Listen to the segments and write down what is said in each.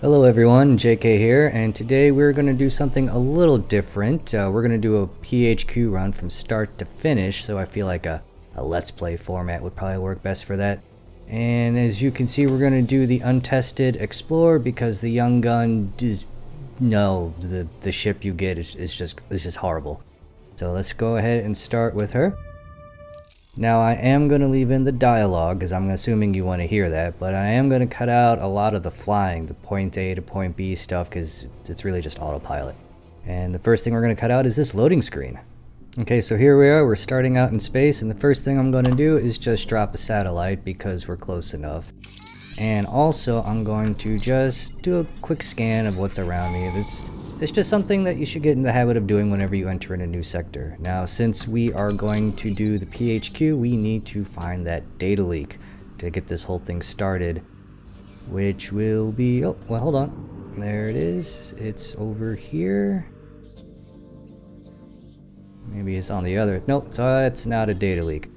Hello everyone, JK here, and today we're going to do something a little different. We're going to do a PHQ run from start to finish, so I feel like a Let's Play format would probably work best for that. And as you can see, we're going to do the untested Explorer because the young gun is... No, the ship you get is just horrible. So let's go ahead and start with her. Now I am going to leave in the dialogue because I'm assuming you want to hear that, but I am going to cut out a lot of the flying, the point A to point B stuff, because it's really just autopilot. And the first thing we're going to cut out is this loading screen. Okay, so here we are, we're starting out in space, and the first thing I'm going to do is just drop a satellite because we're close enough. And also I'm going to just do a quick scan of what's around me. It's just something that you should get in the habit of doing whenever you enter in a new sector. Now, since we are going to do the PHQ, we need to find that data leak to get this whole thing started, which will be... Oh, well, hold on. There it is. It's over here. Maybe it's on the other... Nope, so it's not a data leak.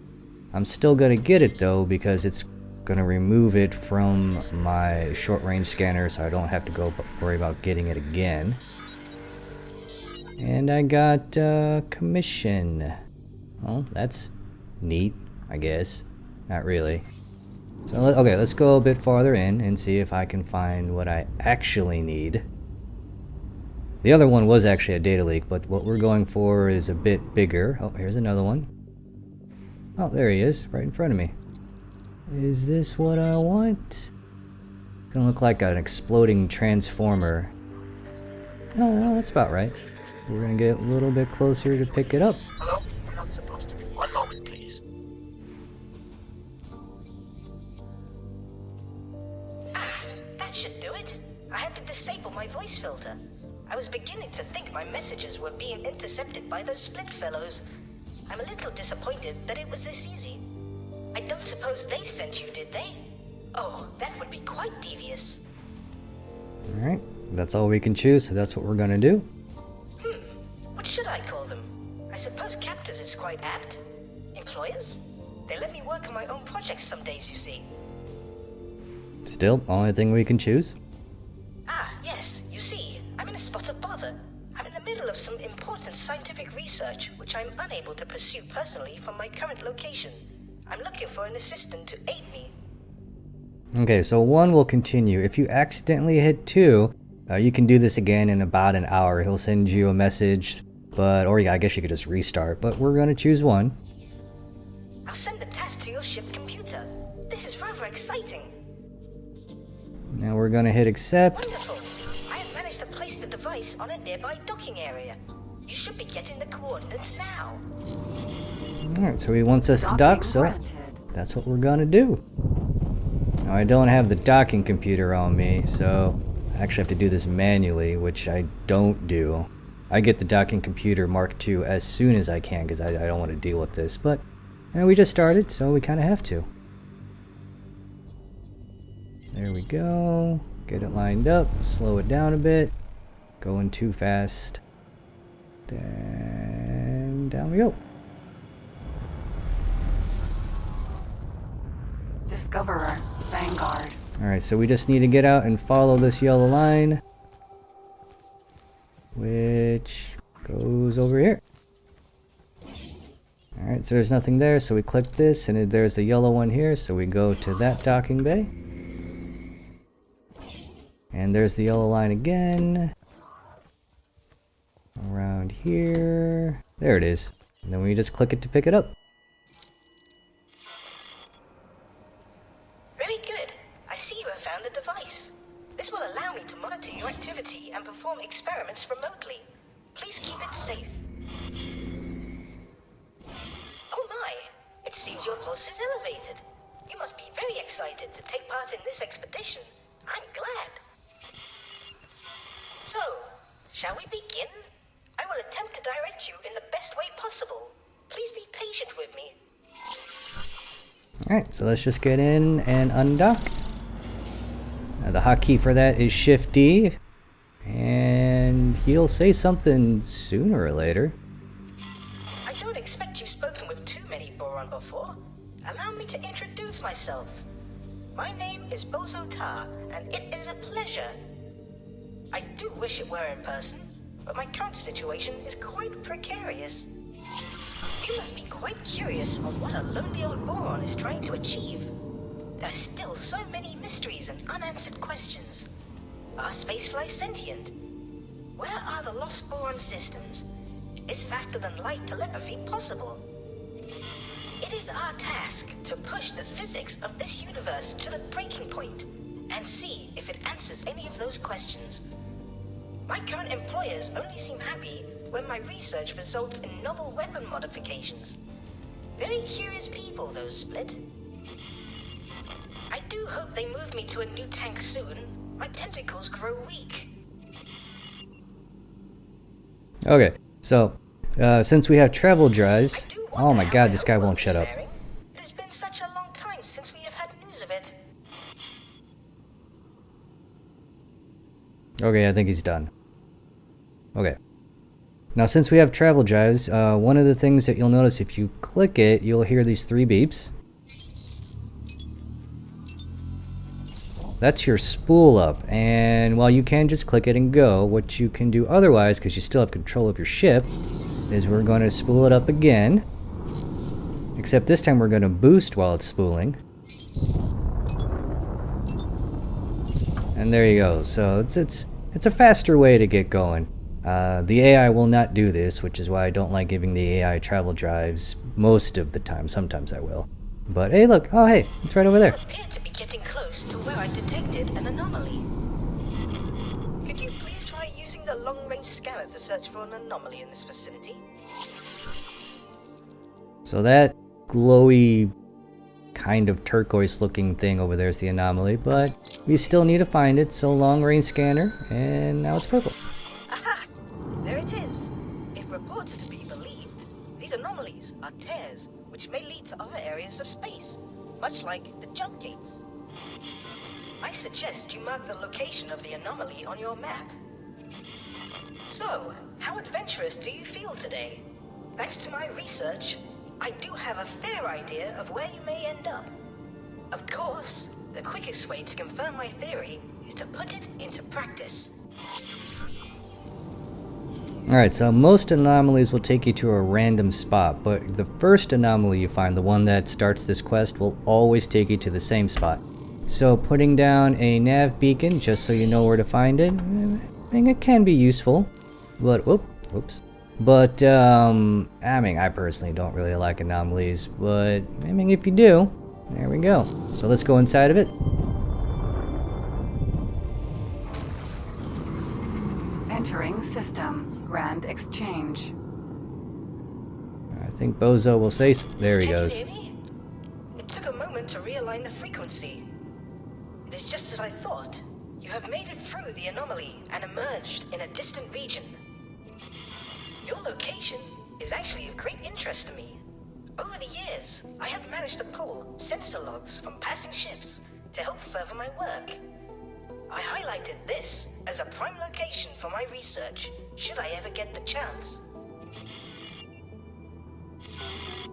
I'm still going to get it, though, because it's going to remove it from my short-range scanner, so I don't have to worry about getting it again. And I got commission. Well, that's neat, I guess. Not really. So, okay, let's go a bit farther in and see if I can find what I actually need. The other one was actually a data leak, but what we're going for is a bit bigger. Oh, here's another one. Oh, there he is, right in front of me. Is this what I want? Gonna look like an exploding transformer. No, that's about right. We're gonna get a little bit closer to pick it up. Hello? We're not supposed to be. One moment, please. That should do it. I had to disable my voice filter. I was beginning to think my messages were being intercepted by those split fellows. I'm a little disappointed that it was this easy. I don't suppose they sent you, did they? Oh, that would be quite devious. Alright, that's all we can choose, so that's what we're gonna do. What should I call them? I suppose captors is quite apt. Employers? They let me work on my own projects some days, you see. Still, only thing we can choose. Yes, you see, I'm in a spot of bother. I'm in the middle of some important scientific research, which I'm unable to pursue personally from my current location. I'm looking for an assistant to aid me. Okay, so 1 will continue. If you accidentally hit 2, you can do this again in about an hour. He'll send you a message, or yeah, I guess you could just restart, but we're going to choose 1. I'll send the task to your ship computer. This is rather exciting. Now we're going to hit accept. Wonderful. I have managed to place the device on a nearby docking area. You should be getting the coordinates now. Alright, so he wants us to dock, so that's what we're going to do. Now I don't have the docking computer on me, so I actually have to do this manually, which I don't do. I get the docking computer Mark II as soon as I can because I don't want to deal with this, but we just started, so we kind of have to. There we go. Get it lined up, slow it down a bit. Going too fast. Then down we go. Discoverer, Vanguard. Alright, so we just need to get out and follow this yellow line, which goes over here. Alright, so there's nothing there, so we click this, and there's a yellow one here, so we go to that docking bay. And there's the yellow line again. Around here. There it is. And then we just click it to pick it up. Very good. I see you have found the device. This will allow me to monitor your activity and perform experiments remotely. Please keep it safe. Oh my! It seems your pulse is elevated. You must be very excited to take part in this expedition. I'm glad. So, shall we begin? I will attempt to direct you in the best way possible. Please be patient with me. Alright, so let's just get in and undock. The hotkey for that is Shift D. And he'll say something sooner or later. I don't expect you've spoken with too many Boron before. Allow me to introduce myself. My name is Boso, and it is a pleasure. I do wish it were in person, but my current situation is quite precarious. You must be quite curious on what a lonely old boron is trying to achieve. There are still so many mysteries and unanswered questions. Are spaceflies sentient? Where are the lost boron systems? Is faster than light telepathy possible? It is our task to push the physics of this universe to the breaking point and see if it answers any of those questions. My current employers only seem happy when my research results in novel weapon modifications. Very curious people, those Split. I do hope they move me to a new tank soon. My tentacles grow weak. Okay, so since we have travel drives, oh my god, this guy won't shut up. It has been such a long time since we have had news of it. Okay, I think he's done. Okay. Now since we have travel drives, one of the things that you'll notice if you click it, you'll hear these 3 beeps. That's your spool up, and while you can just click it and go, what you can do otherwise, because you still have control of your ship, is we're going to spool it up again. Except this time we're going to boost while it's spooling. And there you go. So it's a faster way to get going. The AI will not do this, which is why I don't like giving the AI travel drives most of the time. Sometimes I will. But hey, look. Oh, hey, it's right over there. You appear to be getting close to where I detected an anomaly. Could you please try using the long-range scanner to search for an anomaly in this facility? So that glowy, kind of turquoise-looking thing over there is the anomaly, but we still need to find it. So long-range scanner, and now it's purple. Aha! There it is. If reports are to be believed, these anomalies are tears, which may lead to other areas of space, much like the jump gates. I suggest you mark the location of the anomaly on your map. So, how adventurous do you feel today? Thanks to my research, I do have a fair idea of where you may end up. Of course, the quickest way to confirm my theory is to put it into practice. Alright, so most anomalies will take you to a random spot, but the first anomaly you find, the one that starts this quest, will always take you to the same spot. So putting down a nav beacon, just so you know where to find it, I think it can be useful. But, whoops. But, I mean, I personally don't really like anomalies, but, I mean, if you do, there we go. So let's go inside of it. Entering system. Grand exchange. I think Boso will say there he goes. Can you hear me? It took a moment to realign the frequency. It is just as I thought. You have made it through the anomaly and emerged in a distant region. Your location is actually of great interest to me. Over the years, I have managed to pull sensor logs from passing ships to help further my work. I highlighted this as a prime location for my research, should I ever get the chance.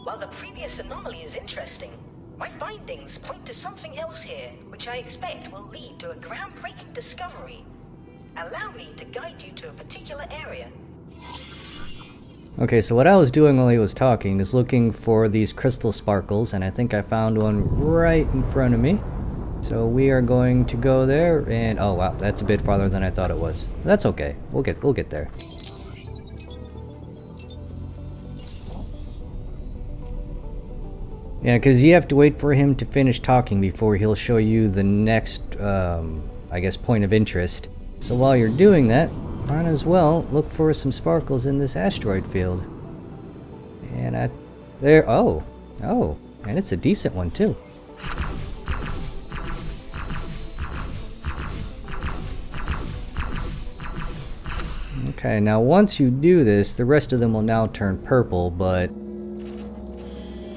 While the previous anomaly is interesting, my findings point to something else here, which I expect will lead to a groundbreaking discovery. Allow me to guide you to a particular area. Okay, so what I was doing while he was talking is looking for these crystal sparkles, and I think I found one right in front of me. So we are going to go there, and oh wow, that's a bit farther than I thought it was. That's okay. We'll get there. Yeah, because you have to wait for him to finish talking before he'll show you the next, I guess, point of interest. So while you're doing that, might as well look for some sparkles in this asteroid field. And oh, and it's a decent one too. Okay, now once you do this, the rest of them will now turn purple, but...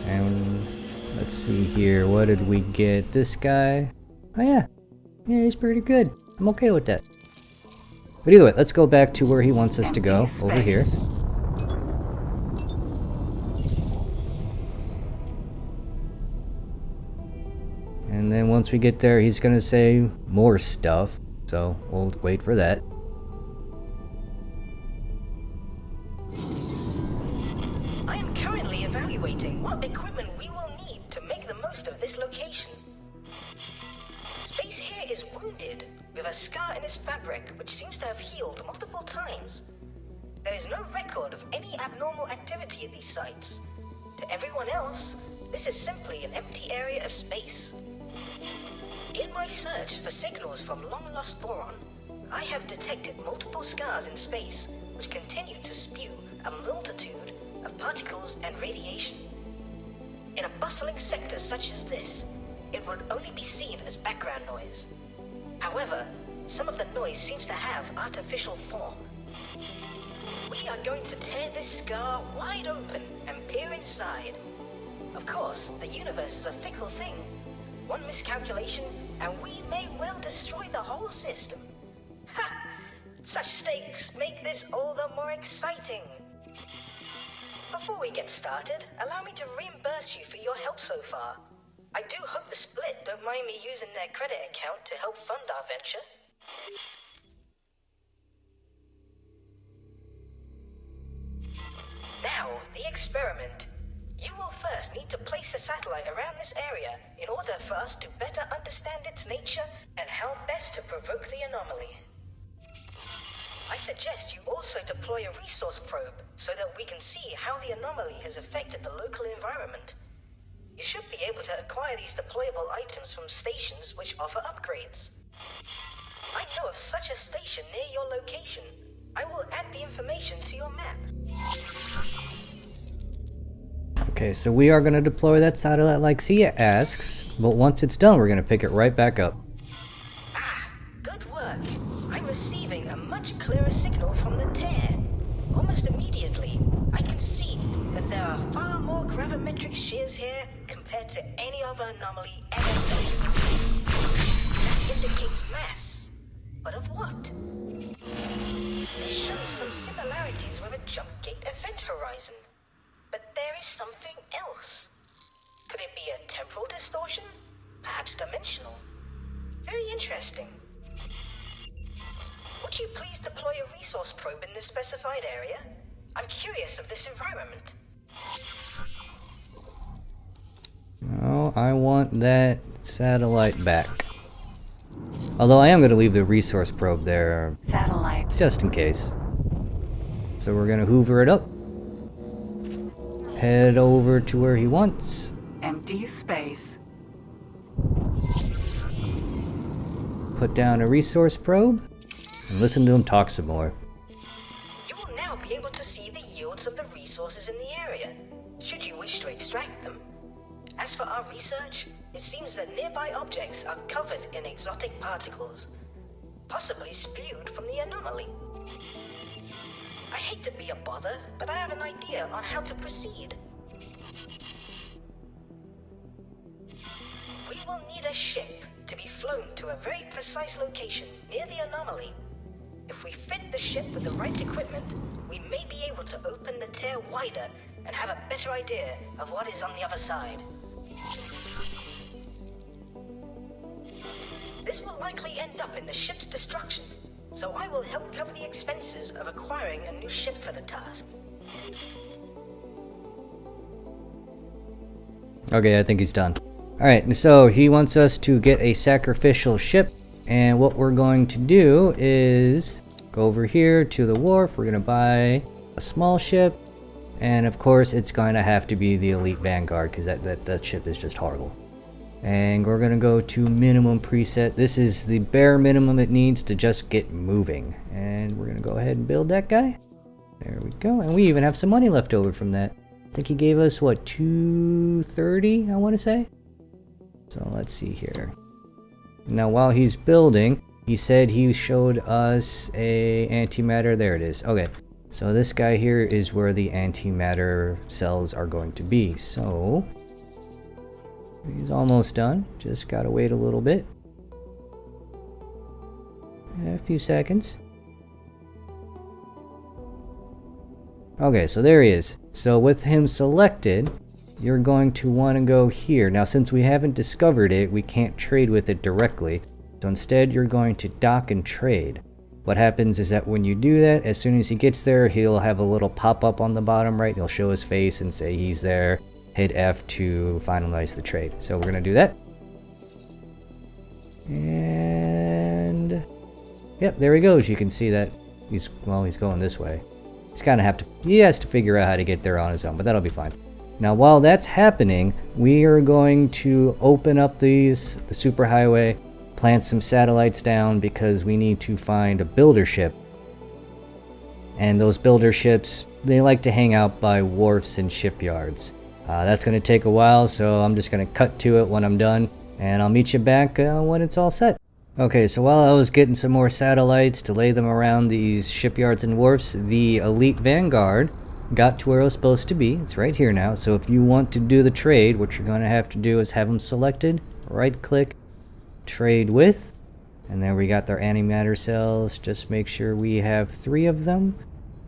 And let's see here, what did we get? This guy? Oh yeah, he's pretty good. I'm okay with that. But either way, let's go back to where he wants us to go, over here. And then once we get there, he's gonna say more stuff, so we'll wait for that. humanoid with a scar in his fabric which seems to have healed multiple times. There is no record of any abnormal activity at these sites. To everyone else, this is simply an empty area of space. In my search for signals from long-lost boron, I have detected multiple scars in space which continue to spew a multitude of particles and radiation. In a bustling sector such as this, it would only be seen as background noise. However, some of the noise seems to have artificial form. We are going to tear this scar wide open and peer inside. Of course, the universe is a fickle thing. One miscalculation, and we may well destroy the whole system. Ha! Such stakes make this all the more exciting. Before we get started, allow me to reimburse you for your help so far. I do hope the Split don't mind me using their credit account to help fund our venture. Now, the experiment. You will first need to place a satellite around this area in order for us to better understand its nature and how best to provoke the anomaly. I suggest you also deploy a resource probe so that we can see how the anomaly has affected the local environment. You should be able to acquire these deployable items from stations which offer upgrades. I know of such a station near your location. I will add the information to your map. Okay, so we are going to deploy that satellite like Sia asks, but once it's done, we're going to pick it right back up. Ah, good work. I'm receiving a much clearer signal from the tear. Almost immediately, I can see that there are far more gravimetric shears here compared to any other anomaly ever measured. That indicates mass. But of what? This shows some similarities with a jump gate event horizon. But there is something else. Could it be a temporal distortion? Perhaps dimensional? Very interesting. Would you please deploy a resource probe in this specified area? I'm curious of this environment. No, I want that satellite back. Although I am going to leave the resource probe there, Satellite. just in case. So we're going to hoover it up. Head over to where he wants. Empty space. Put down a resource probe. And listen to him talk some more. You will now be able to see the yields of the resources in the area, should you wish to extract them. As for our research, it seems that nearby objects are covered in exotic particles, possibly spewed from the anomaly. I hate to be a bother, but I have an idea on how to proceed. We will need a ship to be flown to a very precise location near the anomaly. If we fit the ship with the right equipment, we may be able to open the tear wider and have a better idea of what is on the other side. This will likely end up in the ship's destruction, so I will help cover the expenses of acquiring a new ship for the task. Okay, I think he's done. Alright, so he wants us to get a sacrificial ship, and what we're going to do is go over here to the wharf. We're going to buy a small ship, and of course it's going to have to be the elite Vanguard, because that ship is just horrible. And we're going to go to minimum preset. This is the bare minimum it needs to just get moving. And we're going to go ahead and build that guy. There we go. And we even have some money left over from that. I think he gave us, what, 230, I want to say? So let's see here. Now while he's building, he said he showed us a antimatter. There it is. Okay. So this guy here is where the antimatter cells are going to be. So he's almost done. Just gotta wait a little bit. A few seconds. Okay, so there he is. So with him selected, you're going to want to go here. Now since we haven't discovered it, we can't trade with it directly. So instead you're going to dock and trade. What happens is that when you do that, as soon as he gets there, he'll have a little pop-up on the bottom right. He'll show his face and say he's there. Hit F to finalize the trade. So we're going to do that. And Yep, there he goes. You can see that he's going this way. He has to figure out how to get there on his own, but that'll be fine. Now, while that's happening, we are going to open up the superhighway, plant some satellites down because we need to find a builder ship. And those builder ships, they like to hang out by wharfs and shipyards. That's going to take a while, so I'm just going to cut to it when I'm done, and I'll meet you back when it's all set. Okay, so while I was getting some more satellites to lay them around these shipyards and wharfs, the Elite Vanguard got to where it was supposed to be. It's right here now, so if you want to do the trade, what you're going to have to do is have them selected, right-click, trade with, and then we got their antimatter cells. Just make sure we have 3 of them.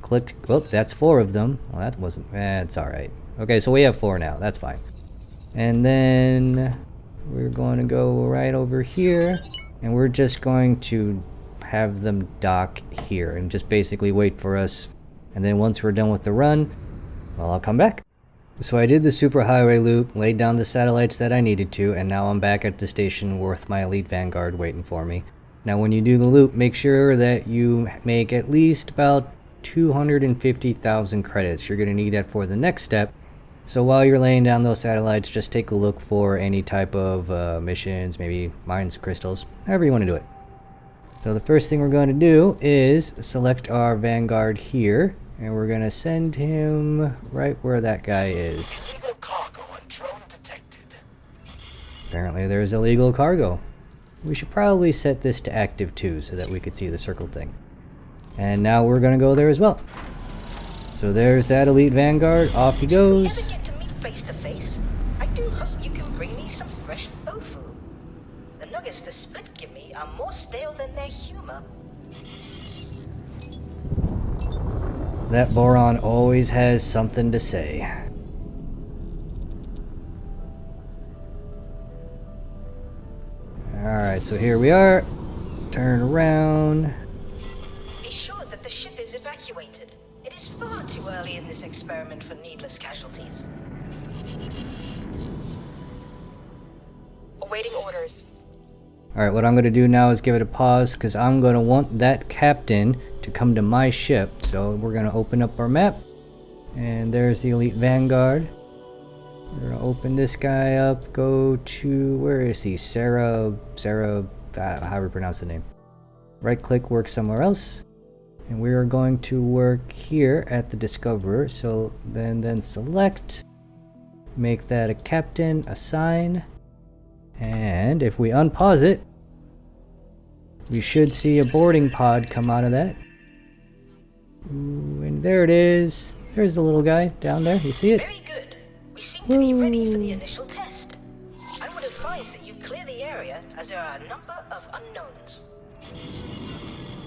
Click, oh, that's 4 of them. Well, that wasn't, it's alright. Okay, so we have 4 now, that's fine. And then we're going to go right over here, and we're just going to have them dock here and just basically wait for us. And then once we're done with the run, well, I'll come back. So I did the superhighway loop, laid down the satellites that I needed to, and now I'm back at the station with my Elite Vanguard waiting for me. Now when you do the loop, make sure that you make at least about 250,000 credits. You're going to need that for the next step. So while you're laying down those satellites, just take a look for any type of missions, maybe mine some crystals, however you want to do it. So the first thing we're going to do is select our Vanguard here, and we're going to send him right where that guy is. Illegal cargo on drone detected. Apparently there's illegal cargo. We should probably set this to active too so that we could see the circle thing. And now we're going to go there as well. So there's that Elite Vanguard, off he goes. If we ever get to meet face to face, I do hope you can bring me some fresh tofu. The nuggets the Split give me are more stale than their humor. That Boron always has something to say. Alright, so here we are. Turn around. Be sure that the ship is evacuated. It is far too early in this experiment for needless casualties. Awaiting orders. Alright, what I'm going to do now is give it a pause because I'm going to want that captain to come to my ship. So we're going to open up our map. And there's the Elite Vanguard. We're going to open this guy up. Go to, where is he? Sarah, how do we pronounce the name? Right click, work somewhere else. And we are going to work here at the Discoverer. So then select. Make that a captain, assign. And if we unpause it, we should see a boarding pod come out of that. Ooh, and there it is. There's the little guy down there. You see it? Very good. We seem to be ready for the initial test. I would advise that you clear the area as there are a number of unknowns.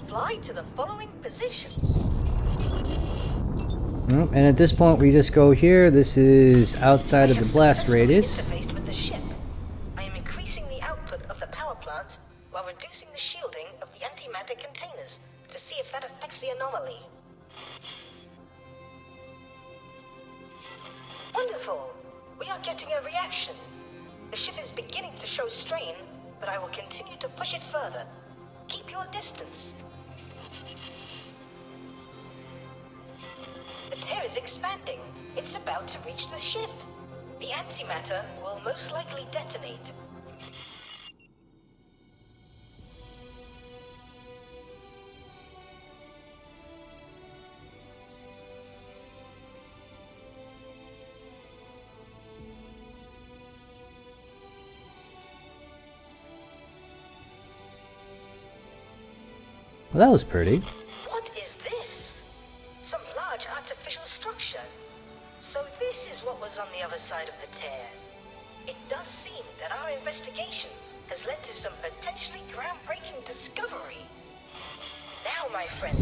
Fly to the following position. And at this point we just go here. This is outside of the blast radius. Interfaced with the ship. I am increasing the output of the power plant while reducing the shielding of the antimatter containers to see if that affects the anomaly. Wonderful! We are getting a reaction. The ship is beginning to show strain, but I will continue to push it further. Keep your distance. The tear is expanding. It's about to reach the ship. The antimatter will most likely detonate. Well, that was pretty. What is this? Some large artificial structure. So this is what was on the other side of the tear. It does seem that our investigation has led to some potentially groundbreaking discovery. Now, my friend,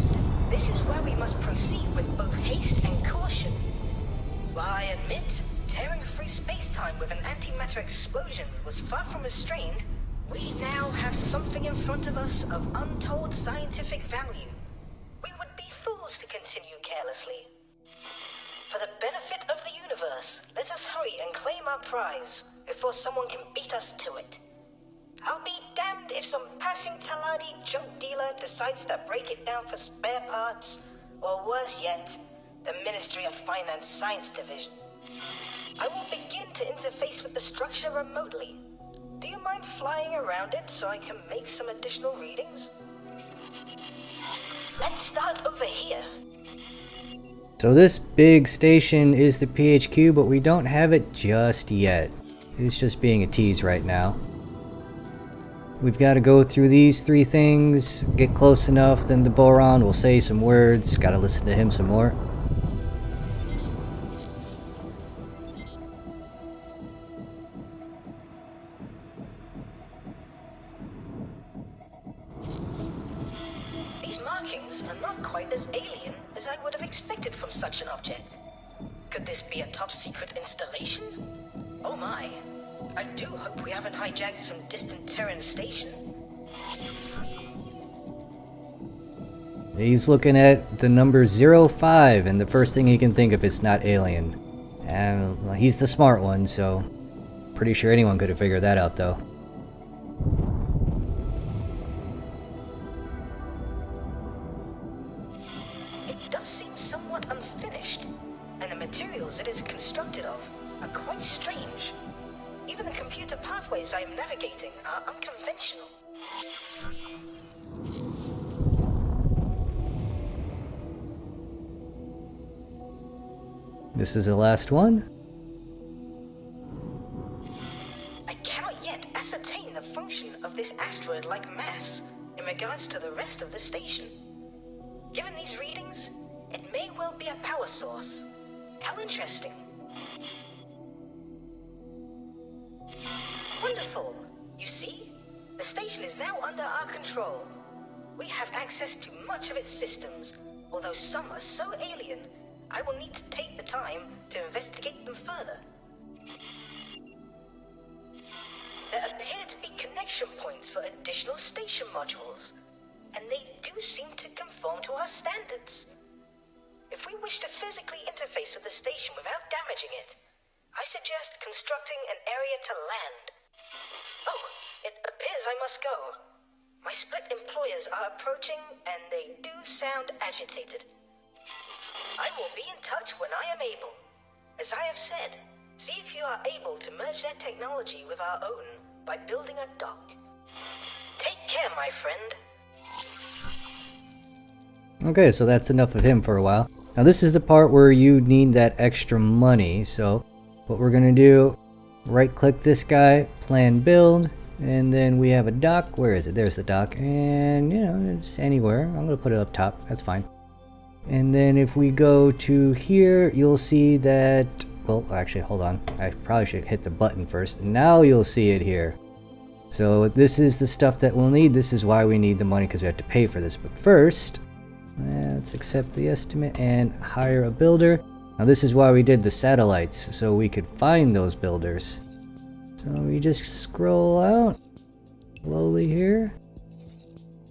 this is where we must proceed with both haste and caution. While I admit, tearing free space-time with an antimatter explosion was far from restrained, we now have something in front of us of untold scientific value. We would be fools to continue carelessly. For the benefit of the universe, let us hurry and claim our prize before someone can beat us to it. I'll be damned if some passing Taladi junk dealer decides to break it down for spare parts, or worse yet, the Ministry of Finance Science Division. I will begin to interface with the structure remotely. Do you mind flying around it so I can make some additional readings? Let's start over here. So this big station is the PHQ, but we don't have it just yet. It's just being a tease right now. We've got to go through these 3 things, get close enough, then the Boron will say some words. Got to listen to him some more. These markings are not quite as alien as I would have expected from such an object. Could this be a top-secret installation? Oh my. I do hope we haven't hijacked some distant Terran station. He's looking at the number 05, and the first thing he can think of is not alien. And well, he's the smart one, so pretty sure anyone could have figured that out, though. It does seem somewhat unfinished, and the materials it is constructed of are quite strange. Even the computer pathways I am navigating are unconventional. This is the last one. I cannot yet ascertain the function of this asteroid-like mass in regards to the rest of the station. Given these readings, it may well be a power source. How interesting. Wonderful! You see? The station is now under our control. We have access to much of its systems, although some are so alien, I will need to take the time to investigate them further. There appear to be connection points for additional station modules, and they do seem to conform to our standards. If we wish to physically interface with the station without damaging it, I suggest constructing an area to land. Oh, it appears I must go. My split employers are approaching, and they do sound agitated. I will be in touch when I am able. As I have said, see if you are able to merge their technology with our own by building a dock. Take care, my friend. Okay, so that's enough of him for a while. Now this is the part where you need that extra money, so what we're gonna do, right click this guy, plan build, and then we have a dock. Where is it? There's the dock, and you know, just anywhere. I'm gonna put it up top, that's fine. And then if we go to here, you'll see that, well, actually, hold on. I probably should hit the button first. Now you'll see it here. So this is the stuff that we'll need. This is why we need the money, because we have to pay for this. But first, let's accept the estimate and hire a builder. Now this is why we did the satellites, so we could find those builders. So we just scroll out slowly here.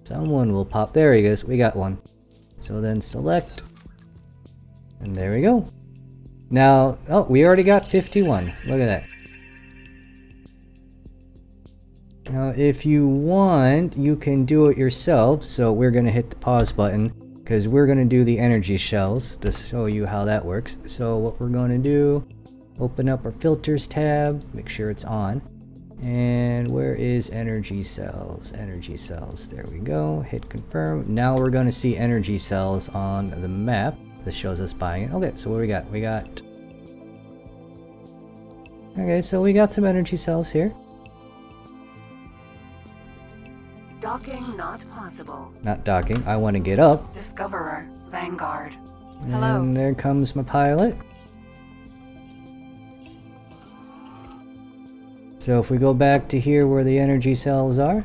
Someone will pop. There he goes. We got one. So then select, and there we go. Now, oh, we already got 51. Look at that. Now, if you want, you can do it yourself. So we're going to hit the pause button because we're going to do the energy shells to show you how that works. So what we're going to do, open up our filters tab, make sure it's on. And where is energy cells? Energy cells, there we go. Hit confirm. Now we're going to see energy cells on the map. This shows us buying it. Okay, so what do we got? We got... Okay, so we got some energy cells here. Docking not possible. Not docking, I want to get up. Discoverer, Vanguard. And Hello. there comes my pilot. So if we go back to here where the energy cells are,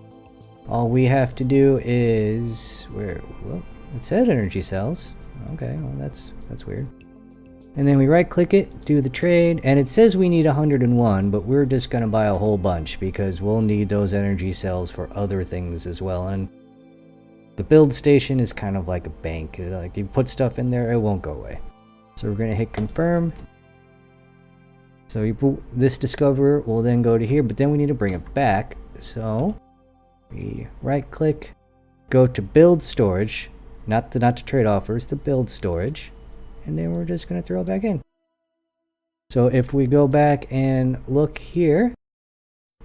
all we have to do is well, it said energy cells. Okay, well that's weird. And then we right click it, do the trade, and it says we need 101, but we're just gonna buy a whole bunch because we'll need those energy cells for other things as well. And the build station is kind of like a bank. Like you put stuff in there, it won't go away. So we're gonna hit confirm. So this discoverer will then go to here, but then we need to bring it back. So we right click, go to build storage, not the trade offers, the build storage, and then we're just going to throw it back in. So if we go back and look here,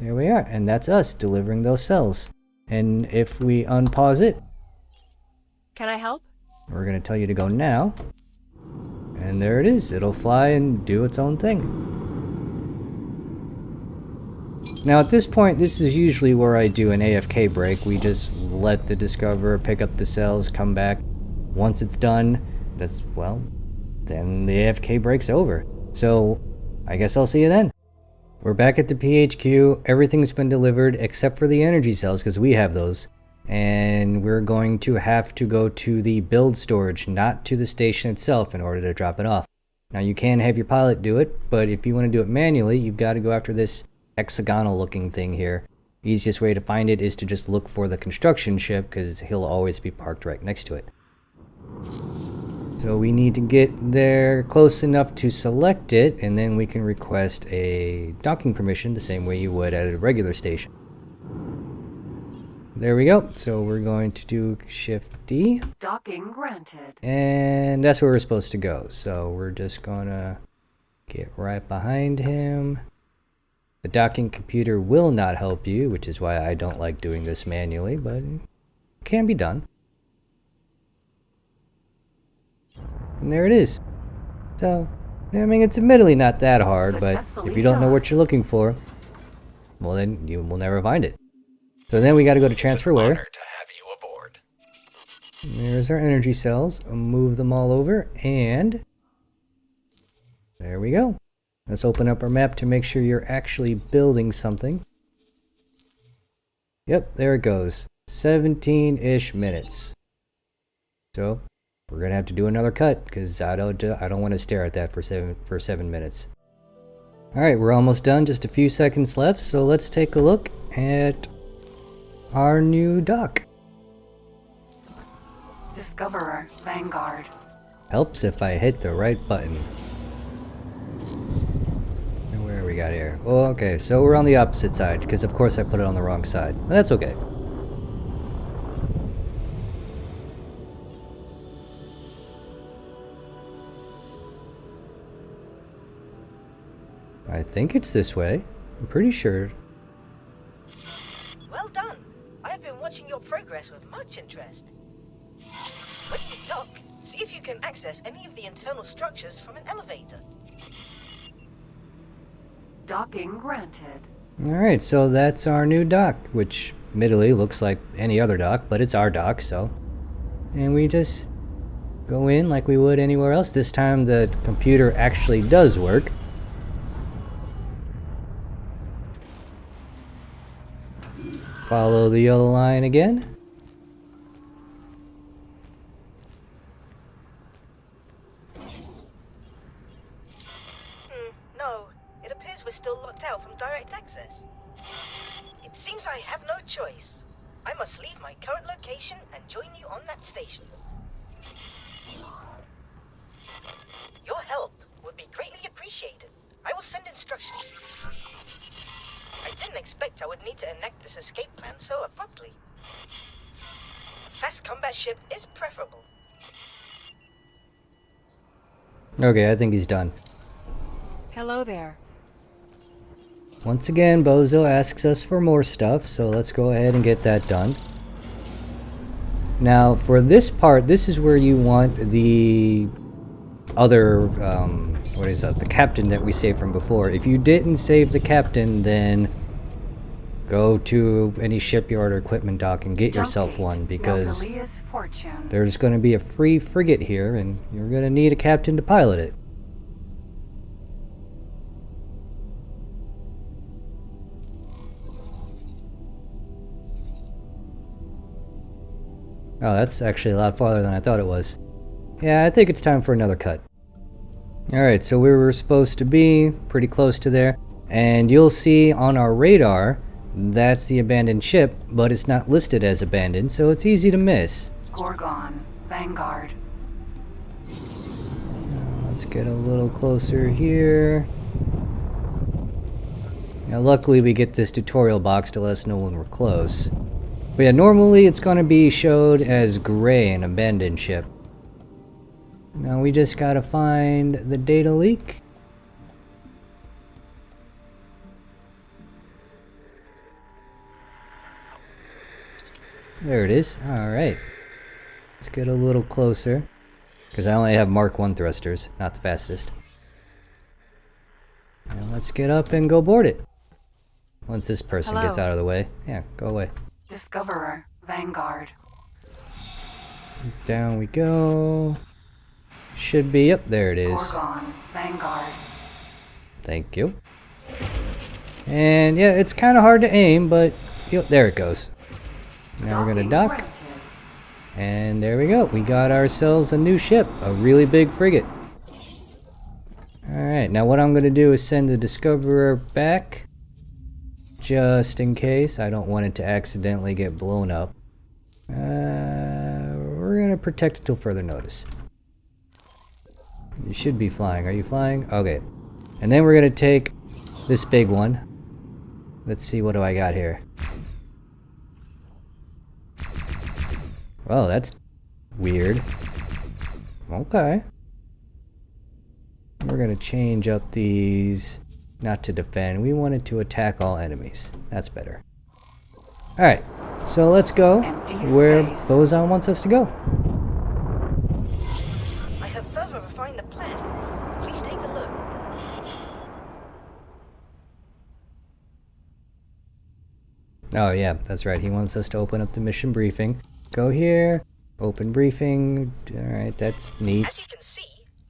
there we are, and that's us delivering those cells. And if we unpause it, Can I help? we're going to tell you to go now, and there it is. It'll fly and do its own thing. Now at this point, this is usually where I do an AFK break. We just let the Discoverer pick up the cells, come back. Once it's done, then the AFK break's over. So I guess I'll see you then. We're back at the PHQ. Everything's been delivered except for the energy cells, because we have those. And we're going to have to go to the build storage, not to the station itself, in order to drop it off. Now you can have your pilot do it, but if you want to do it manually, you've got to go after this hexagonal looking thing here. Easiest way to find it is to just look for the construction ship, because he'll always be parked right next to it. So we need to get there close enough to select it, and then we can request a docking permission the same way you would at a regular station. There we go. So we're going to do Shift D. Docking granted. And that's where we're supposed to go. So we're just gonna get right behind him. The docking computer will not help you, which is why I don't like doing this manually, but it can be done. And there it is. So, I mean, it's admittedly not that hard, but if you don't know what you're looking for, well, then you will never find it. So then we got to go to transfer where. It's an honor to have you aboard. There's our energy cells. I'll move them all over, and there we go. Let's open up our map to make sure you're actually building something. Yep, there it goes. 17-ish minutes. So we're gonna have to do another cut, because I don't want to stare at that for 7 minutes. All right, we're almost done. Just a few seconds left. So let's take a look at our new dock. Discoverer, Vanguard. Helps if I hit the right button. And where we got here? Oh, okay, so we're on the opposite side, because of course I put it on the wrong side. But that's okay. I think it's this way. I'm pretty sure. Well done. I have been watching your progress with much interest. When you dock, see if you can access any of the internal structures from an elevator. Docking granted. Alright, so that's our new dock, which admittedly looks like any other dock, but it's our dock, so. And we just go in like we would anywhere else. This time the computer actually does work. Follow the yellow line again. No. It appears we're still locked out from direct access. It seems I have no choice. I must leave my current location and join you on that station. Your help would be greatly appreciated. I will send instructions. I didn't expect I would need to enact this escape plan so abruptly. A fast combat ship is preferable. Okay, I think he's done. Hello there. Once again, Boso asks us for more stuff, so let's go ahead and get that done. Now, for this part, this is where you want the other, what is that? The captain that we saved from before. If you didn't save the captain, then go to any shipyard or equipment dock and get yourself one, because there's going to be a free frigate here, and you're going to need a captain to pilot it. Oh, that's actually a lot farther than I thought it was. Yeah, I think it's time for another cut. Alright, so we were supposed to be pretty close to there, and you'll see on our radar that's the abandoned ship, but it's not listed as abandoned, so it's easy to miss. Gorgon, Vanguard. Let's get a little closer here. Now luckily we get this tutorial box to let us know when we're close. But yeah, normally it's going to be showed as gray, an abandoned ship. Now we just gotta find the data leak. There it is. Alright. Let's get a little closer. Because I only have Mark 1 thrusters, not the fastest. And let's get up and go board it. Once this person gets out of the way. Yeah, go away. Discoverer, Vanguard. Down we go. Should be up. There it is. Gorgon, Vanguard. Thank you. And yeah, it's kind of hard to aim, but there it goes. Now we're gonna dock. Granted. And there we go. We got ourselves a new ship, a really big frigate. Alright, now what I'm gonna do is send the Discoverer back. Just in case. I don't want it to accidentally get blown up. We're gonna protect it till further notice. You should be flying. Are you flying? Okay. And then we're gonna take this big one. Let's see, what do I got here? Well, that's weird. Okay. We're gonna change up these, not to defend. We wanted to attack all enemies. That's better. Alright, so let's go where Boso wants us to go. I have further refined the plan. Please take a look. Oh yeah, that's right. He wants us to open up the mission briefing. Go here, open briefing. Alright, that's neat. As you can see,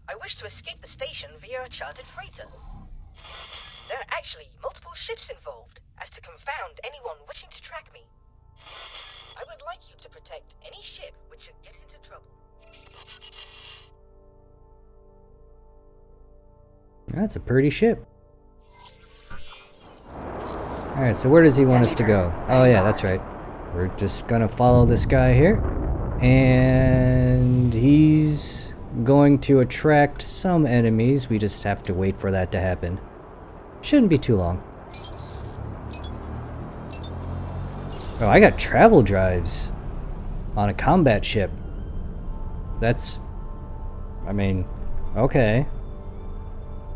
I wish to escape the station via a chartered freighter. There are actually multiple ships involved, as to confound anyone wishing to track me. I would like you to protect any ship which should get into trouble. That's a pretty ship. Alright, so where does he want us to go? Oh yeah, that's right. We're just gonna follow this guy here. And he's going to attract some enemies. We just have to wait for that to happen. Shouldn't be too long. Oh, I got travel drives on a combat ship. That's... I mean, okay.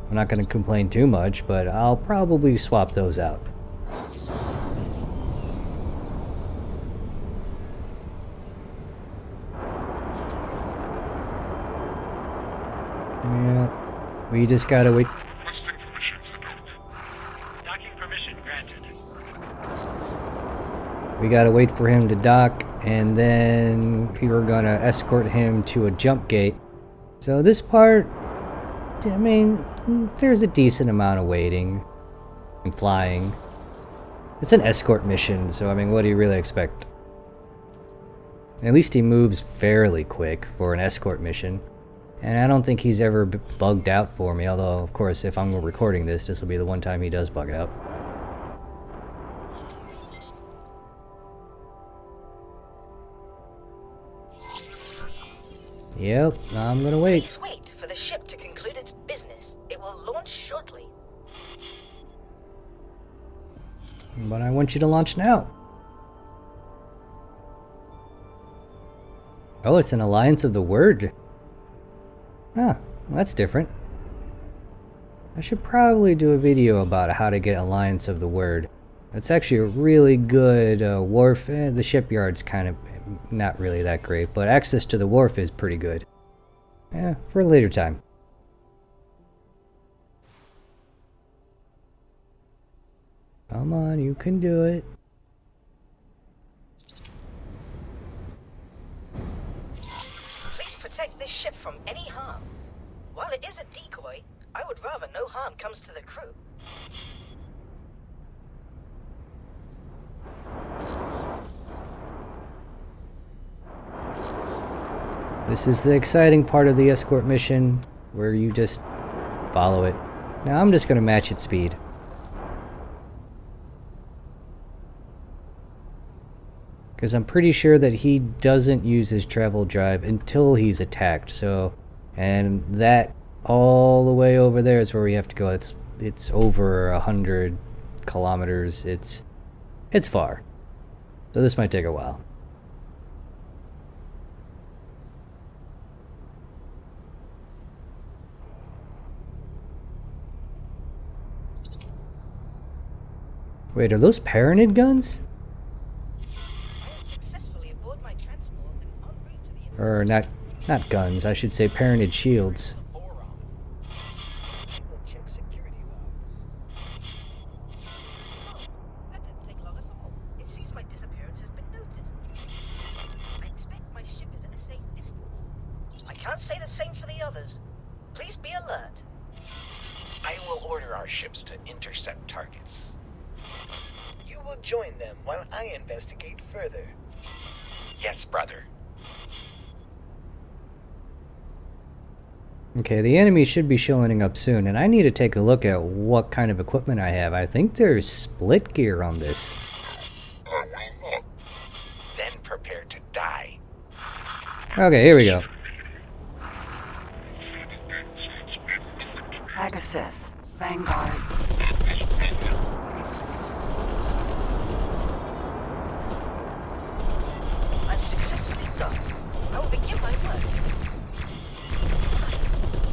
I'm not gonna complain too much, but I'll probably swap those out. Yeah, we just gotta wait. Requesting permission to dock. Docking permission granted. We gotta wait for him to dock, and then we were gonna escort him to a jump gate. So this part, I mean, there's a decent amount of waiting and flying. It's an escort mission, so I mean, what do you really expect? At least he moves fairly quick for an escort mission. And I don't think he's ever bugged out for me, although, of course, if I'm recording this, this will be the one time he does bug out. Yep, I'm gonna wait. Please wait for the ship to conclude its business. It will launch shortly. But I want you to launch now. Oh, it's an Alliance of the Word. Ah, well, that's different. I should probably do a video about how to get Alliance of the Word. It's actually a really good wharf. The shipyard's kind of not really that great, but access to the wharf is pretty good. Yeah, for a later time. Come on, you can do it. Please protect this ship from any harm. While it is a decoy, I would rather no harm comes to the crew. This is the exciting part of the escort mission, where you just follow it. Now I'm just going to match its speed. Because I'm pretty sure that he doesn't use his travel drive until he's attacked, so... And that all the way over there is where we have to go. It's over 100 kilometers. It's far. So this might take a while. Wait, are those Paranid guns? I am successfully aboard my transport and en route to the Or not guns, I should say Paranid shields. I will check security logs. Oh, that didn't take long at all. It seems my disappearance has been noticed. I expect my ship is at a safe distance. I can't say the same for the others. Please be alert. I will order our ships to intercept targets. You will join them while I investigate further. Yes, brother. Okay, the enemy should be showing up soon, and I need to take a look at what kind of equipment I have. I think there's split gear on this. I will not. Then prepare to die. Okay, here we go. Pegasus, Vanguard. I've successfully done. I will begin my work.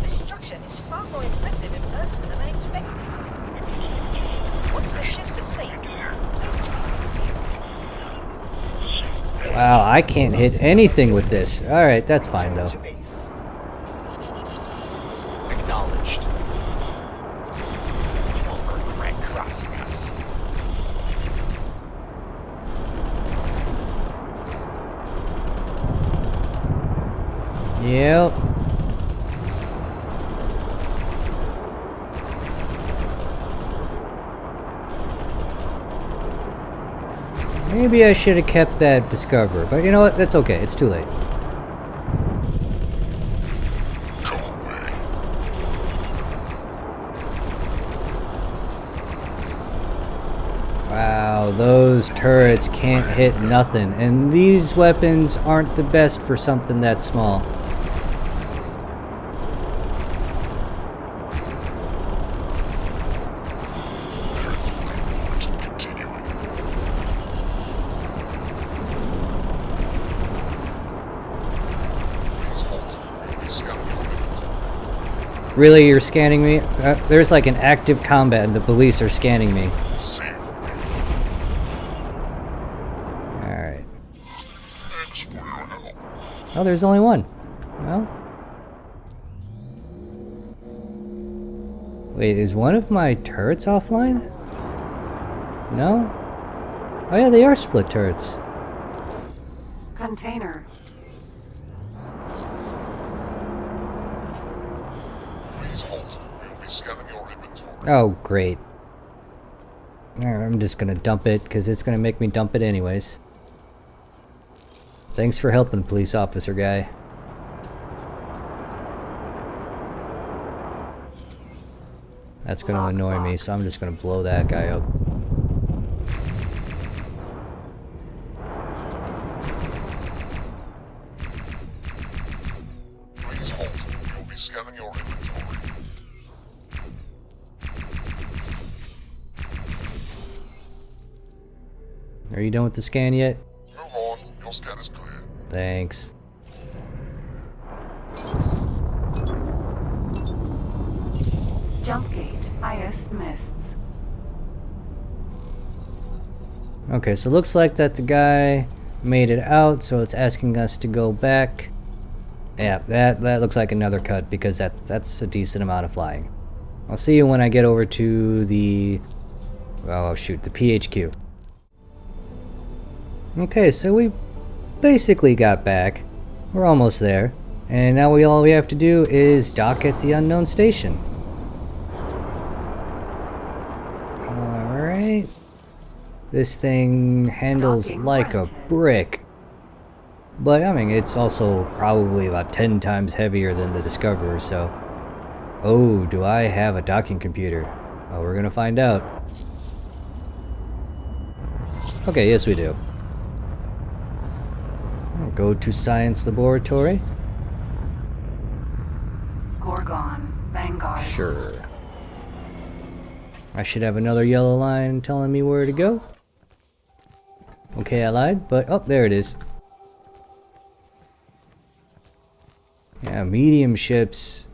This structure is far more impressive in person than I expected. Once the ships are safe, please join me. Wow, I can't hit anything with this. Alright, that's fine though. To base. Acknowledged. You will regret crossing us. Yep. Maybe I should have kept that Discover, but you know what? That's okay. It's too late. Go away. Wow, those turrets can't hit nothing, and these weapons aren't the best for something that small. Continuing. Please halt. You'll be scanning your inventory. Really, you're scanning me? There's like an active combat and the police are scanning me. Safe. Alright. Thanks for your help. Oh, there's only one. Well. Wait, is one of my turrets offline? No? Oh yeah, they are split turrets. Container. Please halt. We'll be scanning your inventory. Oh, great. Alright, I'm just gonna dump it, because it's gonna make me dump it anyways. Thanks for helping, police officer guy. That's gonna annoy me, so I'm just gonna blow that guy up. Please halt. You'll be scanning your inventory. Are you done with the scan yet? Move on. Your scan is clear. Thanks. Jump gate, IS mists. Okay, so looks like that the guy made it out, so it's asking us to go back. Yeah, that looks like another cut because that's a decent amount of flying. I'll see you when I get over to the... oh shoot, the PHQ. Okay, so we basically got back. We're almost there. And now all we have to do is dock at the unknown station. Alright. This thing handles Docking like a granted. brick. But, I mean, it's also probably about 10 times heavier than the Discoverer, so... oh, do I have a docking computer? Well, we're gonna find out. Okay, yes we do. Go to Science Laboratory. Gorgon, Vanguard. Sure. I should have another yellow line telling me where to go. Okay, I lied, but oh, there it is. Yeah, medium ships,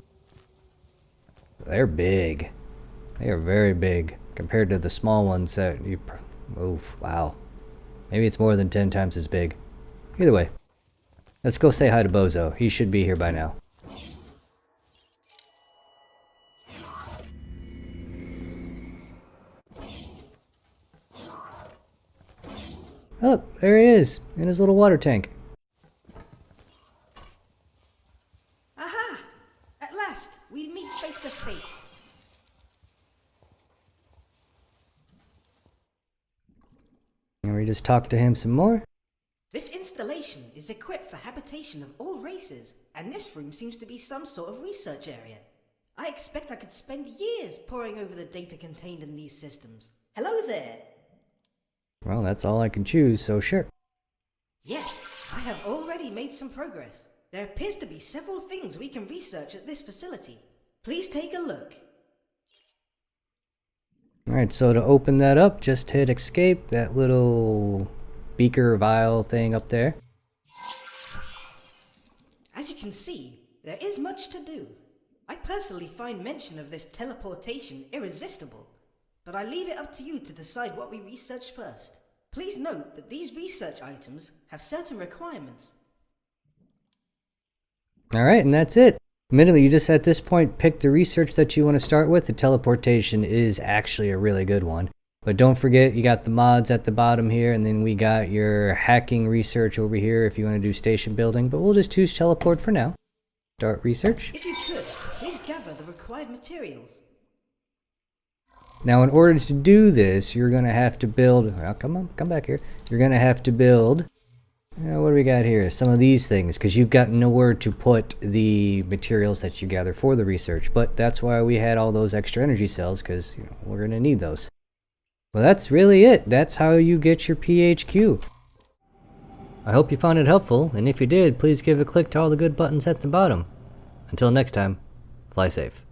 they're big. They are very big compared to the small ones that you... Oof, wow. Maybe it's more than 10 times as big. Either way, let's go say hi to Boso. He should be here by now. Oh, there he is, in his little water tank. Aha! At last, we meet face to face. And we just talk to him some more. This installation is equipped for habitation of all races, and this room seems to be some sort of research area. I expect I could spend years poring over the data contained in these systems. Hello there! Well, that's all I can choose, so sure. Yes, I have already made some progress. There appears to be several things we can research at this facility. Please take a look. Alright, so to open that up, just hit escape, that little beaker vial thing up there. As you can see, there is much to do. I personally find mention of this teleportation irresistible, but I leave it up to you to decide what we research first. Please note that these research items have certain requirements. Alright, and that's it. Admittedly, you just at this point pick the research that you want to start with. The teleportation is actually a really good one. But don't forget, you got the mods at the bottom here, and then we got your hacking research over here if you want to do station building. But we'll just choose teleport for now. Start research. If you could, please gather the required materials. Now, in order to do this, you're going to have to build... Well, come back here. You're going to have to build... what do we got here? Some of these things, because you've got nowhere to put the materials that you gather for the research. But that's why we had all those extra energy cells, because we're going to need those. Well, that's really it. That's how you get your PHQ. I hope you found it helpful, and if you did, please give a click to all the good buttons at the bottom. Until next time, fly safe.